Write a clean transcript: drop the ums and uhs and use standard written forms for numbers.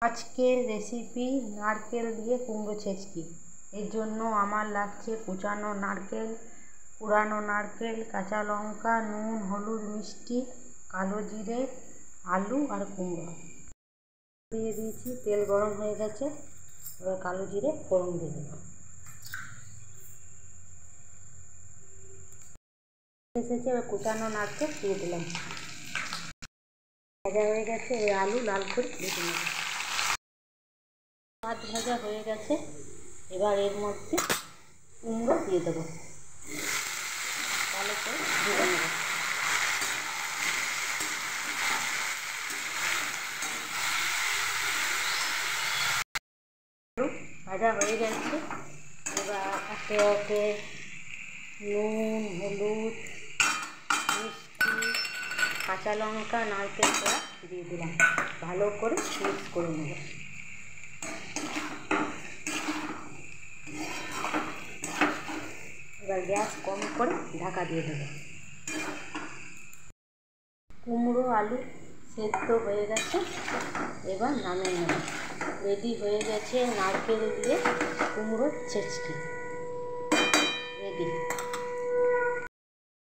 আজকের রেসিপি নারকেল দিয়ে কুমড়ো ছেচকি। এর জন্য আমার লাগছে কুচানো নারকেল, কুড়ানো নারকেল, কাঁচা লঙ্কা, নুন, হলুদ, মিষ্টি, কালো জিরে, আলু আর কুমড়ো। দিয়ে দিয়েছি, তেল গরম হয়ে গেছে, এবার কালো জিরে ফোড়ন দিয়ে দেবো। এসেছে, এবার কুচানো নারকেল দিয়ে দিলাম। ভাজা হয়ে গেছে, এবার আলু লাল করে দিয়ে দিলাম। মাছ ভাজা হয়ে গেছে, এবার এর মধ্যে কুমড়ো দিয়ে দেবো, ভালো করে ভেজে নেব। ভাজা হয়ে গেছে, এবার একে একে নুন, হলুদ, মিষ্টি, কাঁচা লঙ্কা, নারকেল কোড়া দিয়ে দিলাম, ভালো করে মিক্স করে নেব। এবার গ্যাস কম করে ঢাকা দিয়ে দেবো। কুমড়ো আলু সেদ্ধ হয়ে গেছে, এবার নামিয়ে নেব। রেডি হয়ে গেছে নারকেল দিয়ে কুমড়ো ছেচকি, রেডি।